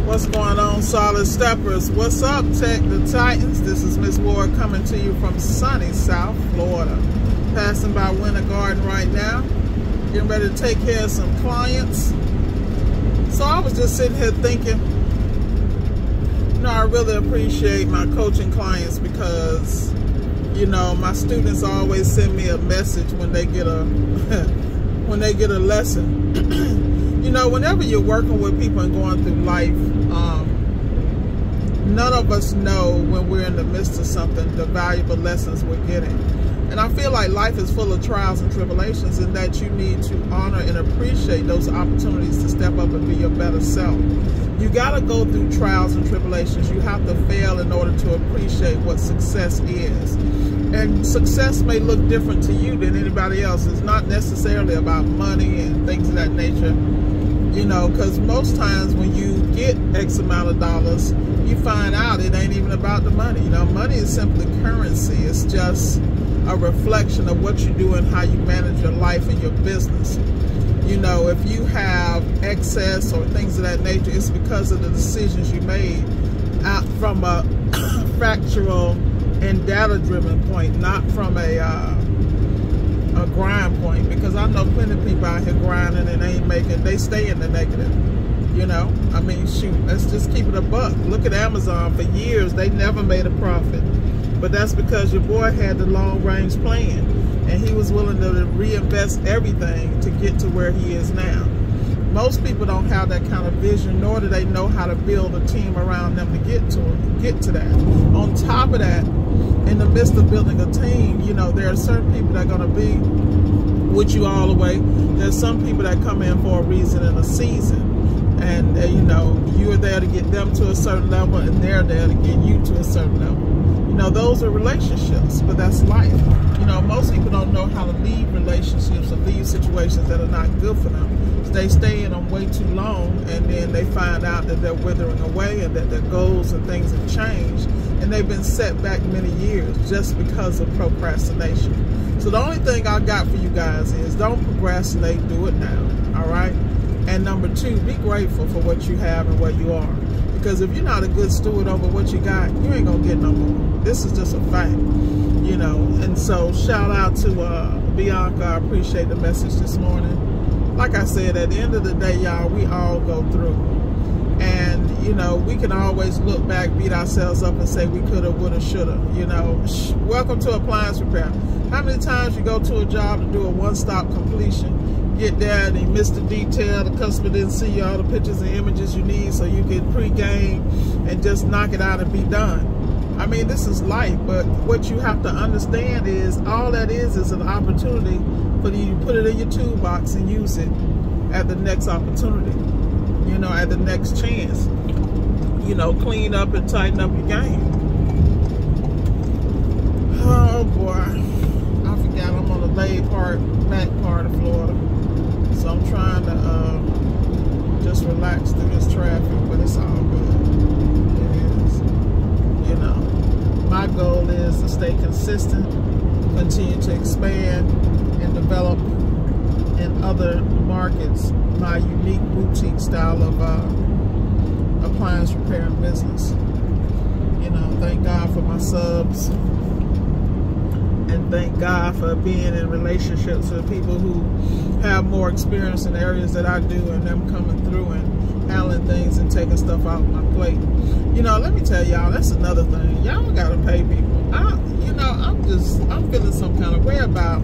What's going on, Solid Steppers? What's up, Tech the Titans? This is Miss Ward coming to you from sunny South Florida. Passing by Winter Garden right now. Getting ready to take care of some clients. So I was just sitting here thinking, you know, I really appreciate my coaching clients because, you know, my students always send me a message when they get a when they get a lesson. You know, whenever you're working with people and going through life, none of us know when we're in the midst of something, the valuable lessons we're getting. And I feel like life is full of trials and tribulations, and that you need to honor and appreciate those opportunities to step up and be your better self. You got to go through trials and tribulations. You have to fail in order to appreciate what success is. And success may look different to you than anybody else. It's not necessarily about money and things of that nature. You know, because most times when you get X amount of dollars, you find out it ain't even about the money. You know, money is simply currency. It's just a reflection of what you do and how you manage your life and your business. You know, if you have excess or things of that nature, it's because of the decisions you made out from a factual and data-driven point, not from a grind point, because I know plenty of people out here grinding and they stay in the negative. You know, I mean, shoot, let's just keep it a buck. Look at Amazon. For years they never made a profit, but that's because your boy had the long-range plan and he was willing to reinvest everything to get to where he is now. Most people don't have that kind of vision, nor do they know how to build a team around them to get to that. On top of that, in the midst of building a team, you know, there are certain people that are going to be with you all the way. There's some people that come in for a reason and a season, and you know, you're there to get them to a certain level and they're there to get you to a certain level. You know, those are relationships, but that's life. You know, most people don't know how to leave relationships or leave situations that are not good for them. They stay in them way too long, and then they find out that they're withering away and that their goals and things have changed, and they've been set back many years just because of procrastination. So the only thing I got for you guys is don't procrastinate, do it now, all right? And number two, be grateful for what you have and where you are. Because if you're not a good steward over what you got, you ain't gonna get no more. This is just a fact, you know. And so shout out to Bianca. I appreciate the message this morning. Like I said, at the end of the day, y'all, we all go through. And, you know, we can always look back, beat ourselves up and say we coulda, woulda, shoulda. You know, welcome to appliance repair. How many times you go to a job to do a one-stop completion, get there and you miss the detail, the customer didn't see all the pictures and images you need so you can pre-game and just knock it out and be done. I mean, this is life, but what you have to understand is all that is an opportunity for you to put it in your toolbox and use it at the next opportunity, you know, at the next chance. You know, clean up and tighten up your game. Oh boy, I forgot I'm on the back part of Florida, so I'm trying to just relax through this traffic, but it's all good. It is. You know, my goal is to stay consistent, continue to expand and develop in other markets my unique boutique style of appliance repair and business. You know, thank God for my subs, and thank God for being in relationships with people who have more experience in areas that I do, and them coming through and handling things and taking stuff out of my plate. You know, let me tell y'all, that's another thing. Y'all gotta pay people. You know, I'm feeling some kind of way about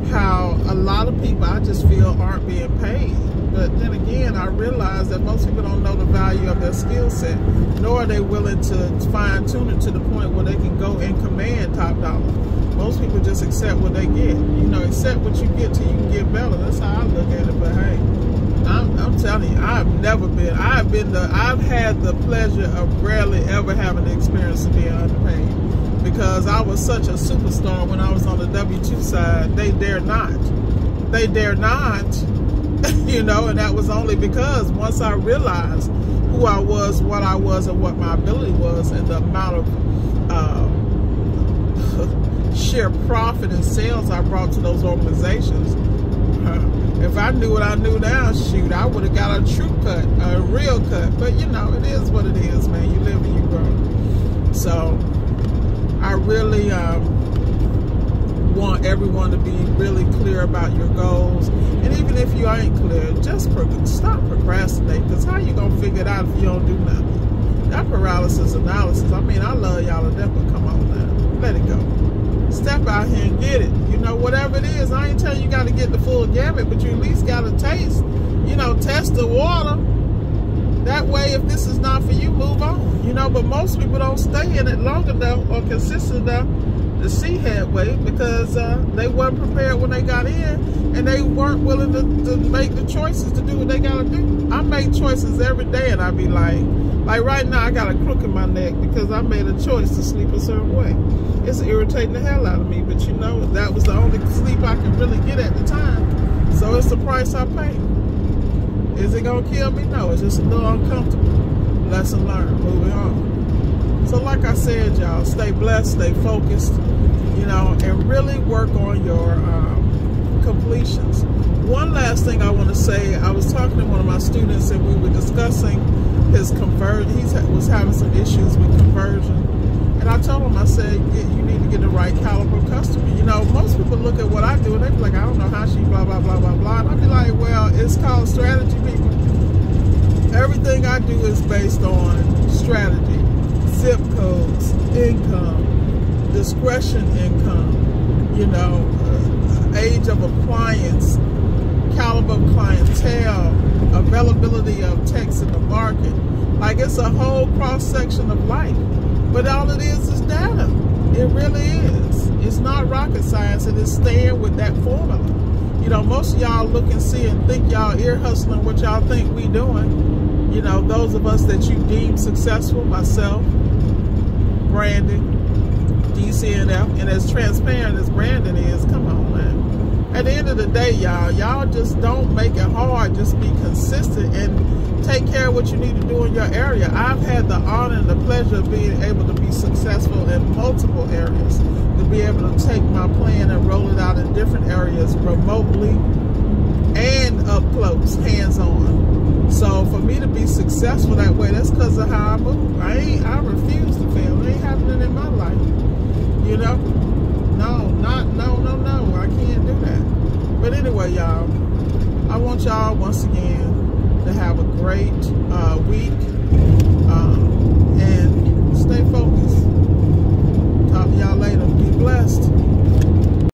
how a lot of people, I just feel, aren't being paid. But then again, I realize that most people don't know the value of their skill set, nor are they willing to fine tune it to the point where they can go and command top dollar. Most people just accept what they get. You know, accept what you get till you can get better. That's how I look at it. But hey, I'm telling you, I've had the pleasure of rarely ever having the experience of being underpaid. Because I was such a superstar when I was on the W-2 side. They dare not. They dare not. You know, and that was only because once I realized who I was, what I was, and what my ability was, and the amount of sheer profit and sales I brought to those organizations, If I knew what I knew now, shoot, I would have got a true cut, a real cut. But you know, it is what it is, man. You live and you grow. So I really want everyone to be really clear about your goals. And even if you ain't clear, just stop procrastinating. Because how you gonna figure it out if you don't do nothing? That paralysis analysis, I mean, I love y'all to death, but come on now. Let it go. Step out here and get it. You know, whatever it is, I ain't telling you got to get the full gamut, but you at least got to taste. You know, test the water. That way, if this is not for you, move on. You know, but most people don't stay in it long enough or consistent enough to see headway because they weren't prepared when they got in and they weren't willing to make the choices to do what they got to do. I make choices every day and I be like right now I got a crook in my neck because I made a choice to sleep a certain way. It's irritating the hell out of me, but you know, that was the only sleep I could really get at the time. So it's the price I pay. Is it gonna kill me? No, it's just a little uncomfortable. Lesson learned, moving on. So like I said, y'all, stay blessed, stay focused, you know, and really work on your completions. One last thing I want to say, I was talking to one of my students and we were discussing his conversion. He was having some issues with conversion. And I told him, I said, you need to get the right caliber customer. You know, most people look at what I do and they be like, I don't know how she blah, blah, blah, blah, blah. And I be like, well, it's called strategy, people. Everything I do is based on strategy, zip codes, income, discretion income, you know, age of appliance, caliber of clientele, availability of techs in the market. Like, it's a whole cross-section of life. But all it is data. It really is. It's not rocket science. It is staying with that formula. You know, most of y'all look and see and think y'all ear hustling what y'all think we doing. You know, those of us that you deem successful, myself, Brandon, DCNF, and as transparent as Brandon is, come on, man. At the end of the day, y'all just don't make it hard. Just be consistent and take care of what you need to do in your area. I've had the honor and the pleasure of being able to be successful in multiple areas, to be able to take my plan and roll it out in different areas remotely and up close, hands-on. So for me to be successful that way, that's because of how I move. I refuse to fail. It ain't happening in my life. You know? No. I can't do that. But anyway, y'all, I want y'all once again to have a great week and stay focused. Talk to y'all later. Be blessed.